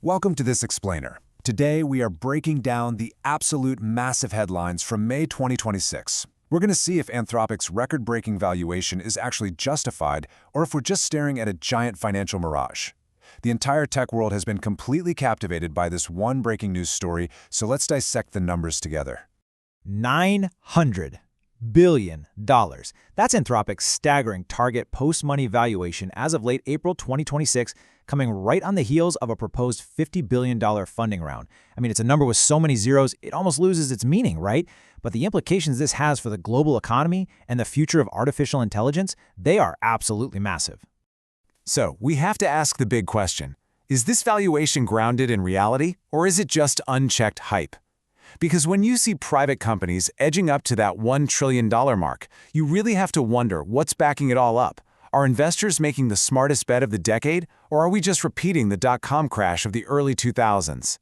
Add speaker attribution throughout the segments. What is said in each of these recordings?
Speaker 1: Welcome to this explainer. Today we are breaking down the absolute massive headlines from May 2026. We're going to see if Anthropic's record-breaking valuation is actually justified or if we're just staring at a giant financial mirage. The entire tech world has been completely captivated by this one breaking news story, so let's dissect the numbers together.
Speaker 2: $900 billion. That's Anthropic's staggering target post-money valuation as of late April 2026, coming right on the heels of a proposed $50 billion funding round. I mean, it's a number with so many zeros, it almost loses its meaning, right? But the implications this has for the global economy and the future of artificial intelligence, they are absolutely massive.
Speaker 1: So, we have to ask the big question. Is this valuation grounded in reality, or is it just unchecked hype? Because when you see private companies edging up to that $1 trillion mark, you really have to wonder what's backing it all up. Are investors making the smartest bet of the decade, or are we just repeating the dot-com crash of the early 2000s?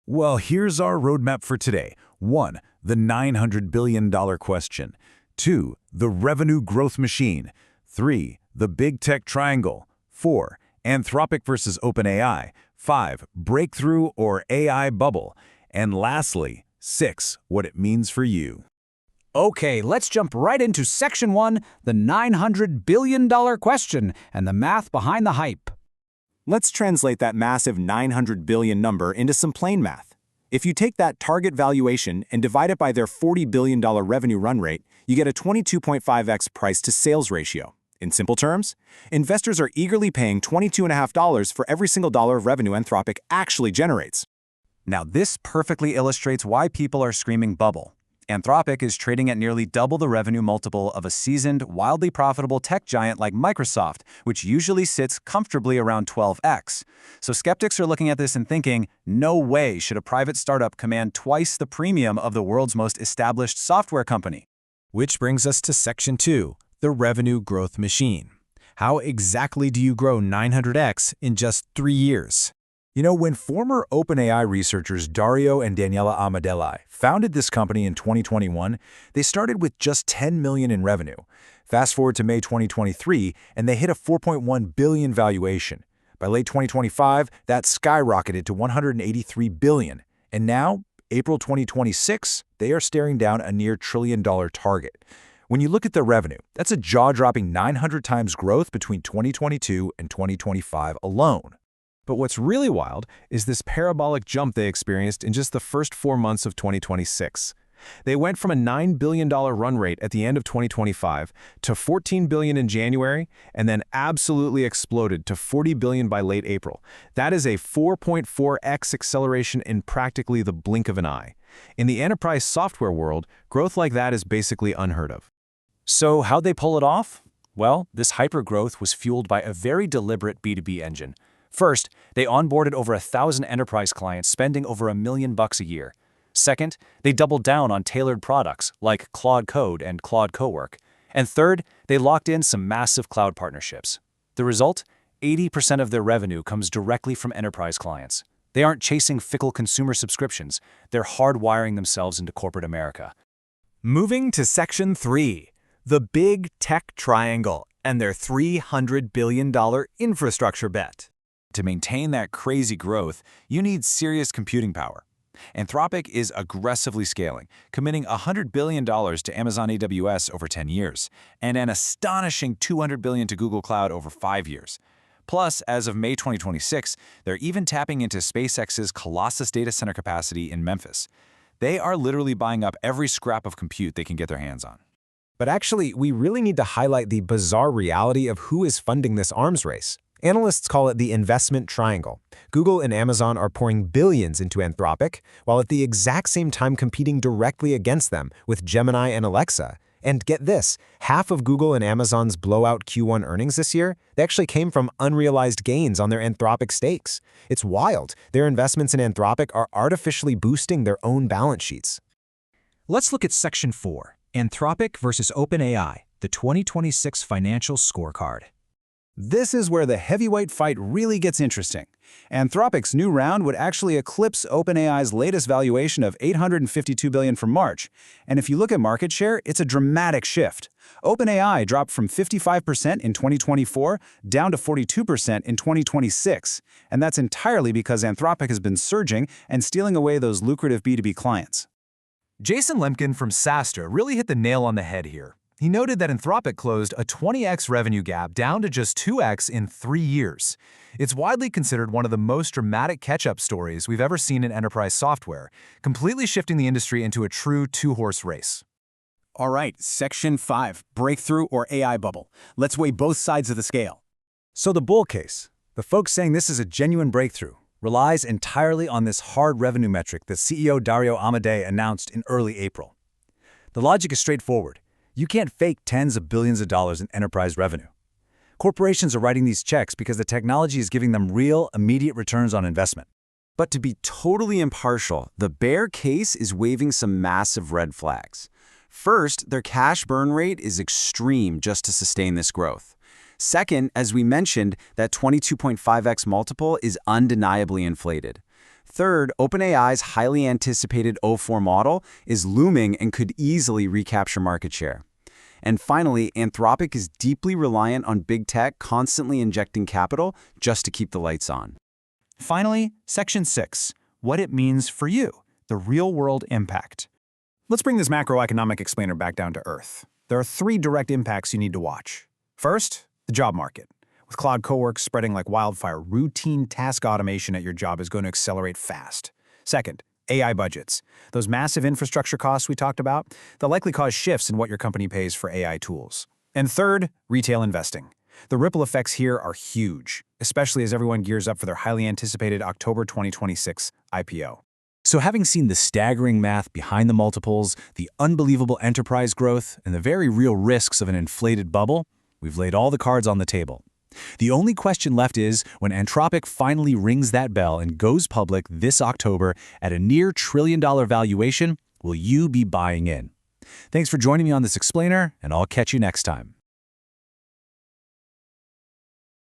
Speaker 1: Well, here's our roadmap for today. 1. The $900 billion question. 2. The revenue growth machine. 3. The big tech triangle. 4. Anthropic versus OpenAI. 5. Breakthrough or AI bubble. And lastly, 6. What it means for you.
Speaker 2: Okay, let's jump right into Section 1, the $900 billion question, and the math behind the hype.
Speaker 3: Let's translate that massive 900 billion number into some plain math. If you take that target valuation and divide it by their $40 billion revenue run rate, you get a 22.5x price-to-sales ratio. In simple terms, investors are eagerly paying $22.50 for every single dollar of revenue Anthropic actually generates.
Speaker 4: Now, this perfectly illustrates why people are screaming bubble. Anthropic is trading at nearly double the revenue multiple of a seasoned, wildly profitable tech giant like Microsoft, which usually sits comfortably around 12x. So skeptics are looking at this and thinking, no way should a private startup command twice the premium of the world's most established software company.
Speaker 2: Which brings us to Section 2, the revenue growth machine. How exactly do you grow 900x in just 3 years?
Speaker 1: You know, when former OpenAI researchers Dario and Daniela Amadelli founded this company in 2021, they started with just $10 million in revenue. Fast forward to May 2023, and they hit a $4.1 billion valuation. By late 2025, that skyrocketed to $183 billion. And now, April 2026, they are staring down a near $1 trillion target. When you look at the revenue, that's a jaw-dropping 900 times growth between 2022 and 2025 alone.
Speaker 2: But what's really wild is this parabolic jump they experienced in just the first 4 months of 2026. They went from a $9 billion run rate at the end of 2025 to $14 billion in January, and then absolutely exploded to $40 billion by late April. That is a 4.4x acceleration in practically the blink of an eye. In the enterprise software world, growth like that is basically unheard of.
Speaker 4: So how'd they pull it off? Well, this hypergrowth was fueled by a very deliberate B2B engine. First, they onboarded over 1,000 enterprise clients spending over $1 million a year. Second, they doubled down on tailored products like Claude Code and Claude Cowork. And third, they locked in some massive cloud partnerships. The result? 80% of their revenue comes directly from enterprise clients. They aren't chasing fickle consumer subscriptions. They're hardwiring themselves into corporate America.
Speaker 2: Moving to Section 3, the big tech triangle and their $300 billion infrastructure bet.
Speaker 4: To maintain that crazy growth, you need serious computing power. Anthropic is aggressively scaling, committing $100 billion to Amazon AWS over 10 years, and an astonishing $200 billion to Google Cloud over 5 years. Plus, as of May 2026, they're even tapping into SpaceX's Colossus data center capacity in Memphis. They are literally buying up every scrap of compute they can get their hands on.
Speaker 2: But actually, we really need to highlight the bizarre reality of who is funding this arms race. Analysts call it the investment triangle. Google and Amazon are pouring billions into Anthropic, while at the exact same time competing directly against them with Gemini and Alexa. And get this, half of Google and Amazon's blowout Q1 earnings this year, they actually came from unrealized gains on their Anthropic stakes. It's wild. Their investments in Anthropic are artificially boosting their own balance sheets.
Speaker 5: Let's look at Section 4, Anthropic versus OpenAI, the 2026 financial scorecard.
Speaker 6: This is where the heavyweight fight really gets interesting. Anthropic's new round would actually eclipse OpenAI's latest valuation of $852 billion from March. And if you look at market share, it's a dramatic shift. OpenAI dropped from 55% in 2024 down to 42% in 2026. And that's entirely because Anthropic has been surging and stealing away those lucrative B2B clients.
Speaker 7: Jason Lemkin from SaaStr really hit the nail on the head here. He noted that Anthropic closed a 20x revenue gap down to just 2x in 3 years. It's widely considered one of the most dramatic catch-up stories we've ever seen in enterprise software, completely shifting the industry into a true two-horse race.
Speaker 3: All right, Section 5, Breakthrough or AI Bubble. Let's weigh both sides of the scale.
Speaker 4: So the bull case, the folks saying this is a genuine breakthrough, relies entirely on this hard revenue metric that CEO Dario Amodei announced in early April. The logic is straightforward. You can't fake tens of billions of dollars in enterprise revenue. Corporations are writing these checks because the technology is giving them real, immediate returns on investment.
Speaker 2: But to be totally impartial, the bear case is waving some massive red flags. First, their cash burn rate is extreme just to sustain this growth. Second, as we mentioned, that 22.5x multiple is undeniably inflated. Third, OpenAI's highly anticipated O4 model is looming and could easily recapture market share. And finally, Anthropic is deeply reliant on big tech constantly injecting capital just to keep the lights on.
Speaker 3: Finally, Section 6, what it means for you, the real-world impact. Let's bring this macroeconomic explainer back down to earth. There are 3 direct impacts you need to watch. First, the job market. With cloud cowork spreading like wildfire, routine task automation at your job is going to accelerate fast. Second, AI budgets. Those massive infrastructure costs we talked about, they'll likely cause shifts in what your company pays for AI tools. And third, retail investing. The ripple effects here are huge, especially as everyone gears up for their highly anticipated October 2026 IPO.
Speaker 4: So having seen the staggering math behind the multiples, the unbelievable enterprise growth, and the very real risks of an inflated bubble, we've laid all the cards on the table. The only question left is, when Anthropic finally rings that bell and goes public this October at a near $1 trillion valuation, will you be buying in? Thanks for joining me on this explainer, and I'll catch you next time.